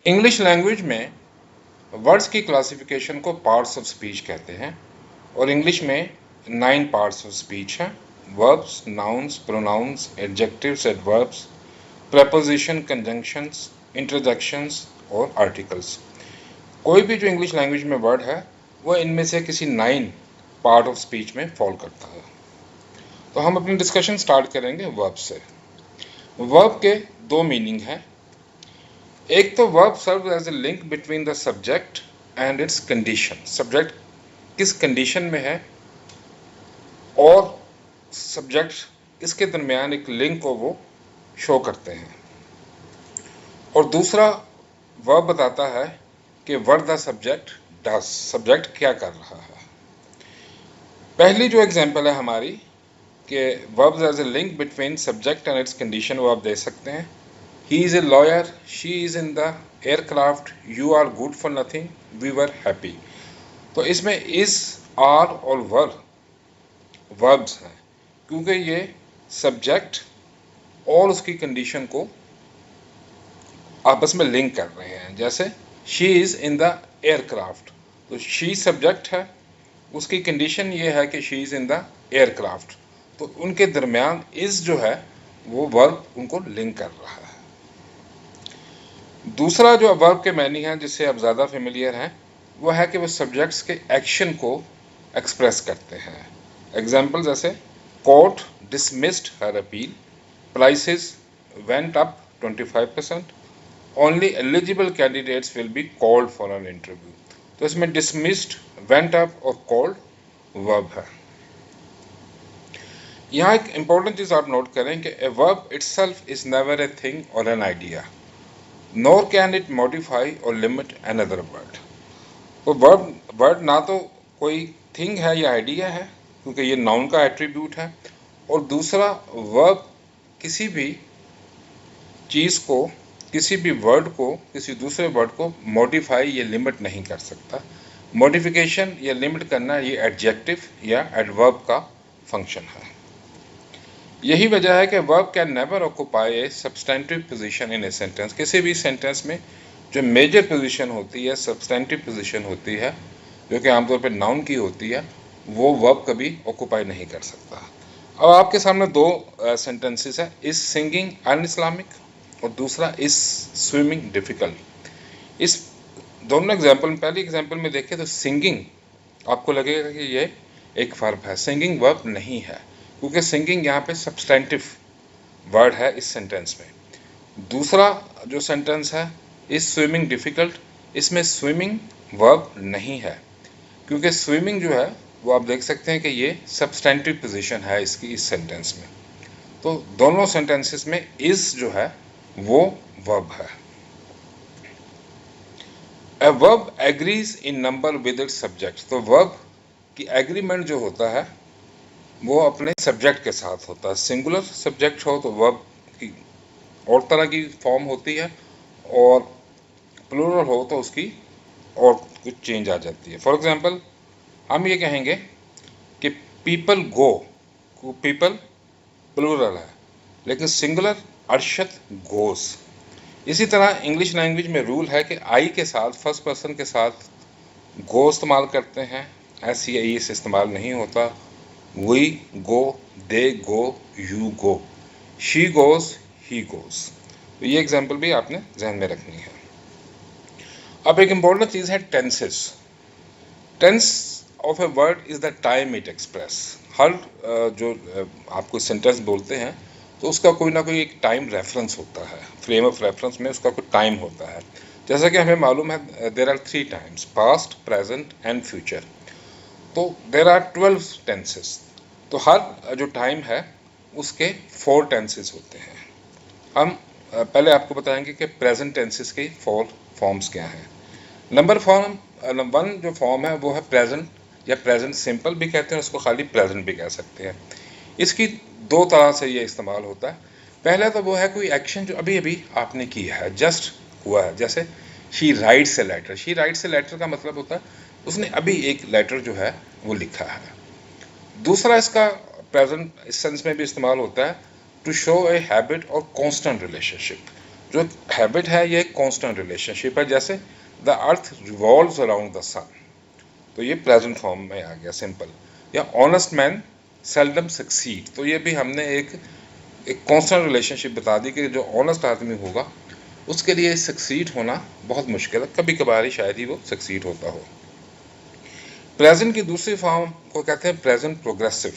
English language में words की classification को पार्ट्स ऑफ स्पीच कहते हैं और इंग्लिश में 9 पार्ट्स ऑफ स्पीच हैं। Verbs, nouns, pronouns, adjectives, adverbs, preposition, conjunctions, interjections और आर्टिकल्स। कोई भी जो इंग्लिश लैंग्वेज में वर्ड है वह इनमें से किसी 9 पार्ट ऑफ स्पीच में फॉल करता है। तो हम अपनी डिस्कशन स्टार्ट करेंगे वर्ब से। वर्ब के दो मीनिंग हैं। एक तो verb serve as a link between the subject and its condition. Subject किस कंडीशन में है और सब्जेक्ट इसके दरमियान एक लिंक को वो शो करते हैं। और दूसरा वर्ब बताता है कि what the subject does, subject क्या कर रहा है। पहली जो एग्जांपल है हमारी कि verbs as a link between subject and its condition, वो आप दे सकते हैं। He is a lawyer, she is in the aircraft, you are good for nothing, we were happy. तो इसमें इज, आर और वर वर्ब्स हैं क्योंकि ये सब्जेक्ट और उसकी कंडीशन को आपस में लिंक कर रहे हैं। जैसे she is in the aircraft, तो शी सब्जेक्ट है, उसकी कंडीशन ये है कि she is in the aircraft, तो उनके दरमियान इज़ जो है वो वर्ब उनको लिंक कर रहा है। दूसरा जो वर्ब के मैनी है जिससे आप ज़्यादा फेमिलियर हैं वो है कि वो सब्जेक्ट्स के एक्शन को एक्सप्रेस करते हैं। एग्जाम्पल जैसे court dismissed her appeal, prices went up 25%, only eligible candidates will be called for an interview. तो इसमें डिसमिस्ड, वेंट अप और कॉल्ड वर्ब है। यहाँ एक इंपॉर्टेंट चीज़ आप नोट करें कि a verb itself is never a thing or an idea, nor can it modify or limit another word। तो वर्ड ना तो कोई थिंग है या आइडिया है क्योंकि ये नाउन का एट्रीब्यूट है, और दूसरा वर्ब किसी भी चीज़ को, किसी भी वर्ड को किसी दूसरे वर्ड को मॉडिफाई या लिमिट नहीं कर सकता। मॉडिफिकेशन या लिमिट करना ये एडजेक्टिव या एडवर्ब का फंक्शन है। यही वजह है कि verb can never occupy A substantive position in a sentence. किसी भी सेंटेंस में जो मेजर पोजीशन होती है, सब्सटेंटिव पोजीशन होती है, जो कि आमतौर पर नाउन की होती है, वो वर्ब कभी ऑक्यूपाई नहीं कर सकता। अब आपके सामने दो सेंटेंसेस है, इज सिंगिंग अनइस्लामिक और दूसरा इज स्विमिंग डिफिकल्ट। इस दोनों एग्जाम्पल में, पहली एग्जाम्पल में देखें तो सिंगिंग आपको लगेगा कि ये एक वर्ब है, सिंगिंग वर्ब नहीं है क्योंकि सिंगिंग यहाँ पे सब्सटेंटिव वर्ड है इस सेंटेंस में। दूसरा जो सेंटेंस है इज स्विमिंग डिफिकल्ट, इसमें स्विमिंग वर्ब नहीं है क्योंकि स्विमिंग जो है वो आप देख सकते हैं कि ये सब्सटेंटिव पोजीशन है इसकी इस सेंटेंस में। तो दोनों सेंटेंसेस में इज जो है वो वर्ब है। A verb agrees in number with its subject. तो वर्ब की एग्रीमेंट जो होता है वो अपने सब्जेक्ट के साथ होता है। सिंगुलर सब्जेक्ट हो तो वर्ब की और तरह की फॉर्म होती है और प्लूरल हो तो उसकी और कुछ चेंज आ जाती है। फॉर एग्जांपल हम ये कहेंगे कि पीपल गो, पीपल प्लूरल है लेकिन सिंगुलर अरशद गोस। इसी तरह इंग्लिश लैंग्वेज में रूल है कि आई के साथ, फर्स्ट पर्सन के साथ गो इस्तेमाल करते हैं, एस या ई से इस्तेमाल नहीं होता। We go, they go, you go, she goes, he goes. तो ये एग्जाम्पल भी आपने जहन में रखनी है। अब एक इम्पॉर्टेंट चीज़ है tenses. Tense of a word is the time it express. हर जो आपको सेंटेंस बोलते हैं तो उसका कोई ना कोई एक टाइम रेफरेंस होता है, फ्रेम ऑफ रेफरेंस में उसका कोई टाइम होता है। जैसा कि हमें मालूम है there are 3 times, past, present and future. तो देयर आर 12 टेंसेस। तो हर जो टाइम है उसके 4 टेंसेस होते हैं। हम पहले आपको बताएंगे कि प्रेजेंट टेंसेस के 4 फॉर्म्स क्या हैं। नंबर 1 जो फॉर्म है वो है प्रेजेंट या प्रेजेंट सिंपल भी कहते हैं, उसको खाली प्रेजेंट भी कह सकते हैं। इसकी 2 तरह से ये इस्तेमाल होता है। पहला तो वो है कोई एक्शन जो अभी अभी आपने किया है, जस्ट हुआ है। जैसे she writes a letter. She writes a letter का मतलब होता है उसने अभी एक लेटर जो है वो लिखा है। दूसरा इसका प्रेजेंट इस सेंस में भी इस्तेमाल होता है to show a habit or constant relationship. जो हैबिट है ये कांस्टेंट रिलेशनशिप है, जैसे the earth revolves around the sun, तो ये प्रेजेंट फॉर्म में आ गया सिंपल। या ऑनेस्ट मैन सेल्डम सक्सीड, तो ये भी हमने एक कांस्टेंट रिलेशनशिप बता दी कि जो ऑनेस्ट आदमी होगा उसके लिए सक्सीड होना बहुत मुश्किल है, कभी कभार ही शायद ही वो सक्सीड होता हो। प्रेजेंट की दूसरी फॉर्म को कहते हैं प्रेजेंट प्रोग्रेसिव।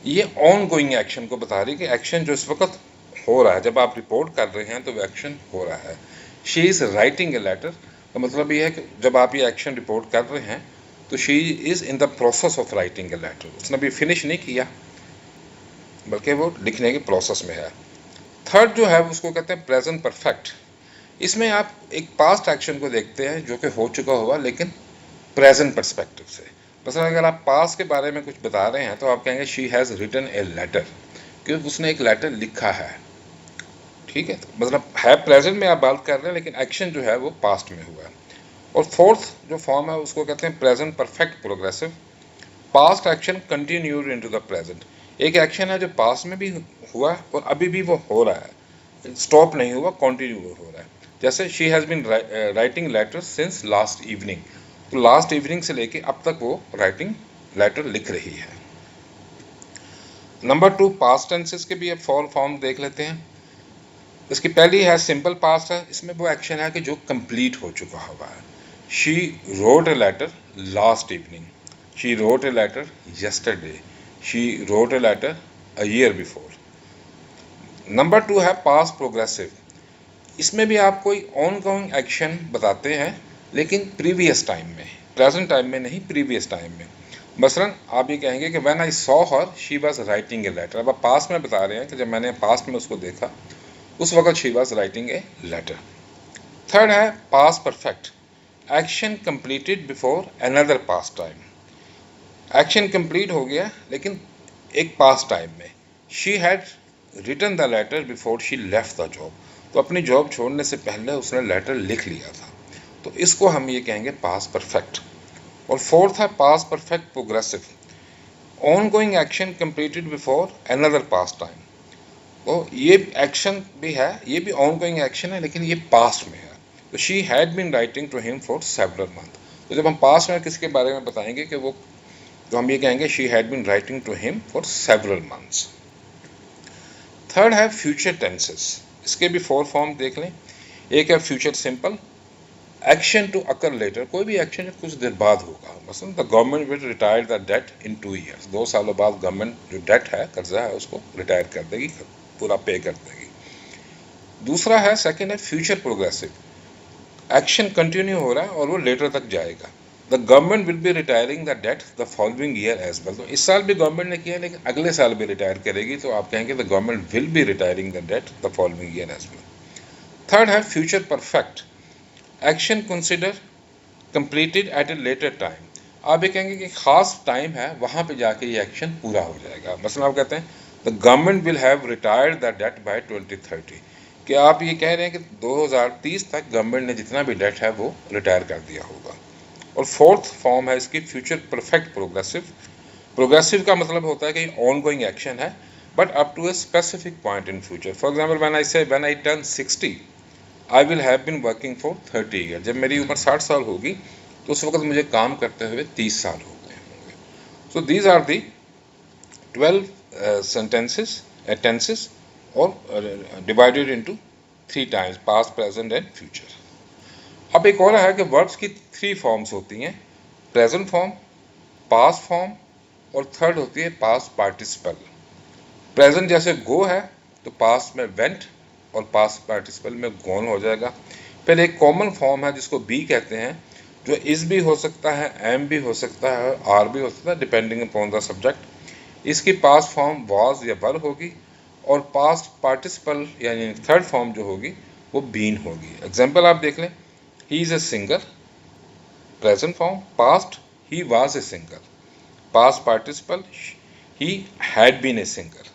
ये ऑन गोइंग एक्शन को बता रही कि एक्शन जो इस वक्त हो रहा है, जब आप रिपोर्ट कर रहे हैं तो वो एक्शन हो रहा है। She is writing a letter, का मतलब ये है कि जब आप ये एक्शन रिपोर्ट कर रहे हैं तो she is in the process of writing a letter, उसने अभी फिनिश नहीं किया बल्कि वो लिखने के प्रोसेस में है। थर्ड जो है उसको कहते हैं प्रेजेंट परफेक्ट। इसमें आप एक पास्ट एक्शन को देखते हैं जो कि हो चुका होगा लेकिन प्रेजेंट पर्सपेक्टिव से। मतलब अगर आप पास्ट के बारे में कुछ बता रहे हैं तो आप कहेंगे she has written a letter, क्योंकि उसने एक लेटर लिखा है, ठीक है। मतलब है प्रेजेंट में आप बात कर रहे हैं लेकिन एक्शन जो है वो पास्ट में हुआ है। और फोर्थ जो फॉर्म है उसको कहते हैं present perfect progressive. Past action continued into the present, एक एक्शन है जो पास्ट में भी हुआ है और अभी भी वो हो रहा है, स्टॉप नहीं हुआ, कंटिन्यू हो रहा है। जैसे she has been writing letter since last evening, तो लास्ट इवनिंग से लेके अब तक वो राइटिंग लेटर लिख रही है। नंबर 2 पास्ट टेंसेस के भी अब फॉर फॉर्म देख लेते हैं। इसकी पहली है सिंपल पास्ट है, इसमें वो एक्शन है कि जो कंप्लीट हो चुका हुआ है। She wrote a letter last evening, she wrote a letter yesterday, she wrote a letter a year before. Number 2 है पास्ट प्रोग्रेसिव, इसमें भी आप कोई ऑन गोइंग एक्शन बताते हैं लेकिन प्रीवियस टाइम में, प्रेजेंट टाइम में नहीं, प्रीवियस टाइम में। मसलन आप ये कहेंगे कि when I saw her she was writing a letter, अब आप पास्ट में बता रहे हैं कि जब मैंने पास्ट में उसको देखा उस वक्त she was writing a letter. Third है past perfect, action completed before another past time, action complete हो गया लेकिन एक पास्ट टाइम में। She had written the letter before she left the job, तो अपनी जॉब छोड़ने से पहले उसने लेटर लिख लिया था, तो इसको हम ये कहेंगे पास्ट परफेक्ट। और फोर्थ है past perfect progressive, on going action completed before another past time, तो ये एक्शन भी है, ये भी ऑन गोइंग एक्शन है लेकिन ये पास्ट में है। तो she had been writing to him for several month, तो जब हम पास्ट में किसके बारे में बताएंगे कि वो, तो हम ये कहेंगे she had been writing to him for several months. Third है फ्यूचर टेंसेस, इसके भी 4 फॉर्म देख लें। एक है future simple, action to occur later, कोई भी एक्शन कुछ देर बाद होगा। मसलन the government will retire the date in 2 years, 2 सालों बाद गवर्नमेंट जो डेट है, कर्जा है, उसको रिटायर कर देगी, पूरा पे कर देगी। दूसरा है सेकंड है फ्यूचर प्रोग्रेसिव, एक्शन कंटिन्यू हो रहा है और वो लेटर तक जाएगा। The government will be retiring the date the following year as well, तो इस साल भी गवर्नमेंट ने किया लेकिन अगले साल भी रिटायर करेगी, तो आप कहेंगे the government will be retiring the date the following year as well. Third है future perfect, action consider completed at a later time, आप ये कहेंगे कि खास टाइम है वहाँ पे जाके ये एक्शन पूरा हो जाएगा। मसलन आप कहते हैं the government will have retired the date by 2030, कि आप ये कह रहे हैं कि 2030 तक गवर्नमेंट ने जितना भी डेट है वो रिटायर कर दिया होगा। और फोर्थ फॉर्म है इसकी फ्यूचर परफेक्ट प्रोग्रेसिव, प्रोग्रेसिव का मतलब होता है कि ऑन गोइंग एक्शन है but up to a specific point in future. For example when I say when I turn 60 I will have been working for 30 year, जब मेरी उम्र 60 साल होगी तो उस वक्त मुझे काम करते हुए 30 साल हो गए होंगे। So these are the 12 sentences tenses और divided into 3 times, past present and future. अब एक और है कि वर्ब्स की 3 फॉर्म्स होती हैं, प्रेजेंट फॉर्म, पास्ट फॉर्म और थर्ड होती है पास्ट पार्टिसिपल। प्रेजेंट जैसे गो है तो पास्ट में वेंट और पास्ट पार्टिसिपल में गॉन हो जाएगा। फिर एक कॉमन फॉर्म है जिसको बी कहते हैं, जो इज भी हो सकता है, एम भी हो सकता है, आर भी हो सकता है, डिपेंडिंग अपॉन द सब्जेक्ट। इसकी पास्ट फॉर्म वाज या वर होगी और पास्ट पार्टिसिपल यानी थर्ड फॉर्म जो होगी वो बीन होगी। एग्जाम्पल आप देख लें, he is a singer, present form past he was a singer, past participle he had been a singer.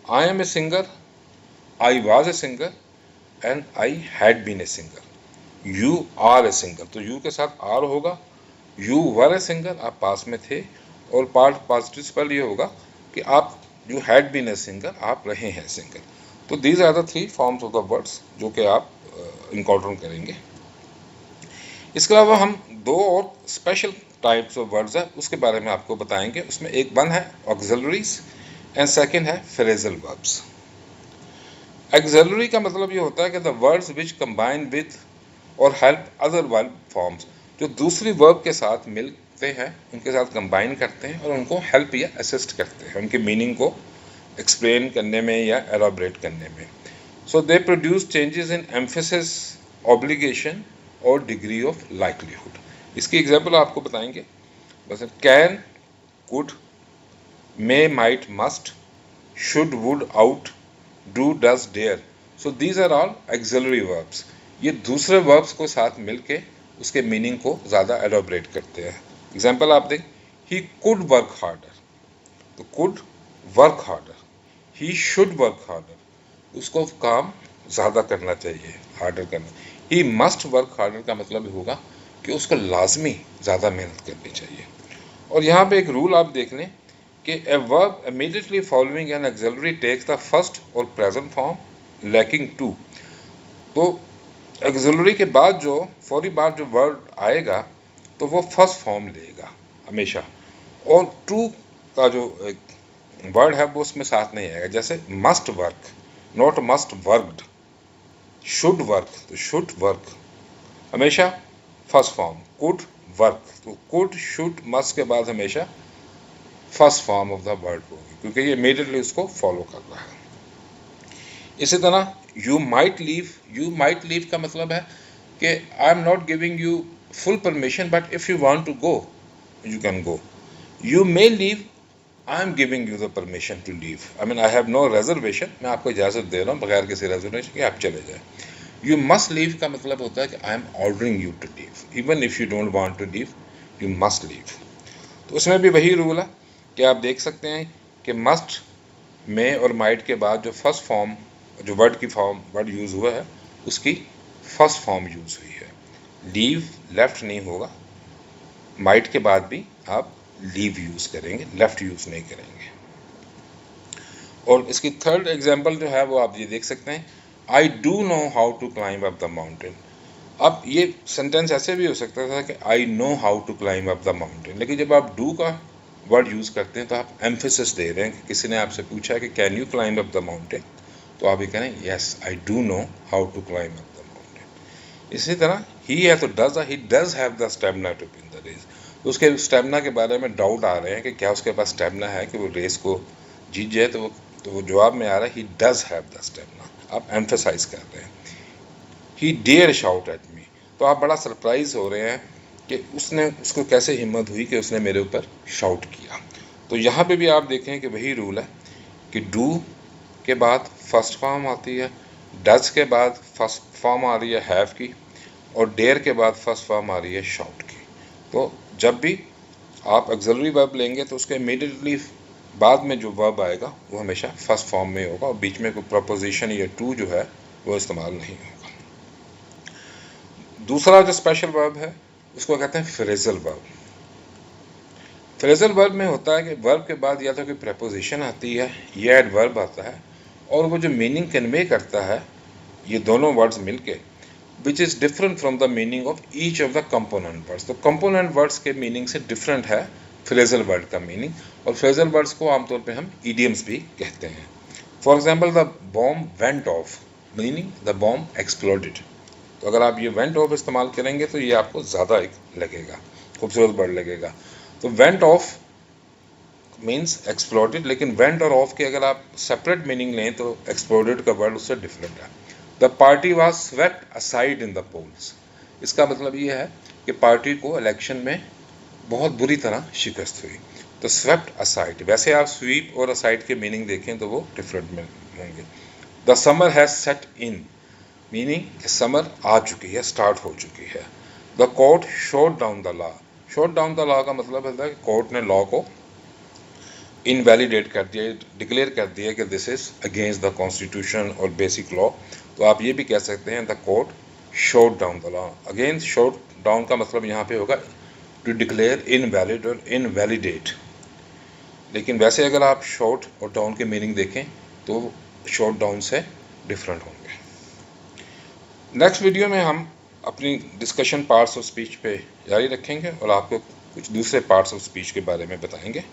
I am a singer, I was a singer and I had been a singer. You are a singer, तो you के साथ are होगा, you were A singer, आप पास में थे, और past participle ये होगा कि आप you had been a singer, आप रहे हैं सिंगर। तो these are the 3 forms of the words जो कि आप इनकाउंटर करेंगे। इसके अलावा हम 2 और स्पेशल टाइप्स ऑफ वर्ड्स है उसके बारे में आपको बताएंगे। उसमें वन है ऑक्सिलरीज एंड सेकंड है फ्रेजल वर्ब्स। ऑक्सिलरी का मतलब ये होता है कि the words which combine with और हेल्प अदर वर्ब फॉर्म्स, जो दूसरी वर्ब के साथ मिलते हैं उनके साथ कंबाइन करते हैं और उनको हेल्प या असिस्ट करते हैं उनके मीनिंग को एक्सप्लेन करने में या एलाबरेट करने में। So they produce changes in emphasis, obligation और डिग्री ऑफ लाइकलीहुड। इसकी एग्जाम्पल आपको बताएंगे, बस can, could, may, might, must, should, would, ought, do, does, dare. So these are all auxiliary verbs. ये दूसरे वर्ब्स को साथ मिलके उसके मीनिंग को ज़्यादा एलाबरेट करते हैं। एग्जाम्पल आप देख, ही कुड वर्क हार्डर, तो could work harder, he should work harder, उसको काम ज़्यादा करना चाहिए, हार्डर करना। ही मस्ट वर्क हार्डर का मतलब होगा कि उसको लाजमी ज़्यादा मेहनत करनी चाहिए। और यहाँ पे एक रूल आप देख लें कि a verb immediately following an auxiliary takes the first और प्रेजेंट फॉर्म लैकिंग टू। तो ऑक्सिलरी के बाद जो फौरी बाद जो वर्ड आएगा तो वो फर्स्ट फॉर्म लेगा हमेशा, और टू का जो वर्ड है वो उसमें साथ नहीं आएगा। जैसे must work, not must worked, should work, तो शुड वर्क हमेशा फर्स्ट फॉर्म। कुड वर्क, तो कुड, शुड, मस्ट के बाद हमेशा first form of the word होगी क्योंकि ये इमीडिएटली उसको फॉलो कर रहा है। इसी तरह you might leave, you might leave का मतलब है कि I am not giving you full permission but if you want to go you can go. You may leave, I am giving you the permission to leave, I mean I have no reservation, मैं आपको इजाज़त दे रहा हूँ बगैर किसी reservation के आप चले जाए। यू मस्ट लीव का मतलब होता है कि I am ordering you to leave, even if you don't want to leave you must leave. तो उसमें भी वही रूल है कि आप देख सकते हैं कि मस्ट, मे और माइट के बाद जो फर्स्ट फॉर्म जो वर्ड की फॉर्म वर्ड यूज़ हुआ है उसकी फर्स्ट फॉर्म यूज़ हुई है। लीव लेफ्ट नहीं होगा, माइट के बाद भी आप लीव यूज़ करेंगे, लेफ्ट यूज़ नहीं करेंगे। और इसकी थर्ड एग्जांपल जो है वो आप ये देख सकते हैं, I do know how to climb up the mountain. अब ये सेंटेंस ऐसे भी हो सकता था कि I know how to climb up the mountain, लेकिन जब आप डू का वर्ड यूज़ करते हैं तो आप एम्फेसिस दे रहे हैं कि किसी ने आपसे पूछा है कि can you climb up the mountain, तो आप ये कहें yes I do know how to climb up the mountain. इसी तरह ही है तो does, he does have the stamina to win the race. तो उसके स्टेमिना के बारे में डाउट आ रहे हैं कि क्या उसके पास स्टेमिना है कि वो रेस को जीत जाए, तो वो जवाब में आ रहा है he does have the stamina, आप एम्फेसाइज कर रहे हैं। He dare shout at me, तो आप बड़ा सरप्राइज हो रहे हैं कि उसको कैसे हिम्मत हुई कि उसने मेरे ऊपर शाउट किया। तो यहाँ पे भी आप देखें कि वही रूल है कि डू के बाद फर्स्ट फॉर्म आती है, डज के बाद फर्स्ट फॉर्म आ रही है हैव की, और डेयर के बाद फर्स्ट फॉर्म आ रही है शाउट की। तो जब भी आप ऑक्सिलरी वर्ब लेंगे तो उसके इमीडिएटली बाद में जो वर्ब आएगा वो हमेशा फर्स्ट फॉर्म में होगा और बीच में कोई प्रपोजिशन या टू जो है वो इस्तेमाल नहीं होगा। दूसरा जो स्पेशल वर्ब है उसको कहते हैं फ्रेजल वर्ब। फ्रेजल वर्ब में होता है कि वर्ब के बाद या तो कोई प्रपोजिशन आती है या एडवर्ब आता है और वो जो मीनिंग कन्वे करता है ये दोनों वर्ड्स मिलके which is different from the meaning of each of the component words. तो कंपोनेंट वर्ड्स के मीनिंग से डिफरेंट है फ्रेजल वर्ड का मीनिंग, और फ्रेजल वर्ड्स को आमतौर पे हम ईडियम्स भी कहते हैं। For example the bomb went of, meaning the bomb exploded. तो अगर आप ये वेंट ऑफ इस्तेमाल करेंगे तो ये आपको ज़्यादा लगेगा, खूबसूरत वर्ड लगेगा। तो वेंट ऑफ मीन्स एक्सप्लोडेड, लेकिन वेंट और ऑफ के अगर आप सेपरेट मीनिंग लें तो एक्सप्लोडेड का वर्ड उससे डिफरेंट है। The party was swept aside in the polls, इसका मतलब ये है कि पार्टी को इलेक्शन में बहुत बुरी तरह शिकस्त हुई। तो स्वेप्ट असाइड, वैसे आप स्वीप और असाइड के मीनिंग देखें तो वो डिफरेंट में होंगे। The summer has set in, meaning summer आ चुकी है, स्टार्ट हो चुकी है। The court shot down the law, shot down the law का मतलब है कि कोर्ट ने लॉ को इनवैलिडेट कर दिया, डिक्लेयर कर दिया कि this is against the constitution और बेसिक लॉ। तो आप ये भी कह सकते हैं the court shot down the law. Again shot down का मतलब यहाँ पे होगा टू डिक्लेयर इनवैलिड और इनवैलिडेट। लेकिन वैसे अगर आप शॉट और डाउन के मीनिंग देखें तो शॉट डाउन से डिफरेंट होंगे। नेक्स्ट वीडियो में हम अपनी डिस्कशन पार्ट्स ऑफ स्पीच पे जारी रखेंगे और आपको कुछ दूसरे पार्ट्स ऑफ स्पीच के बारे में बताएंगे।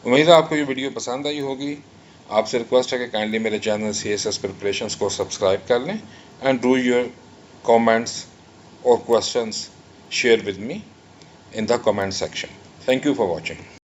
उम्मीद है आपको ये वीडियो पसंद आई होगी। आपसे रिक्वेस्ट है कि काइंडली मेरे चैनल CSS प्रिपरेशंस को सब्सक्राइब कर लें एंड डू योर कमेंट्स और questions share with me in the comment section. Thank you for watching.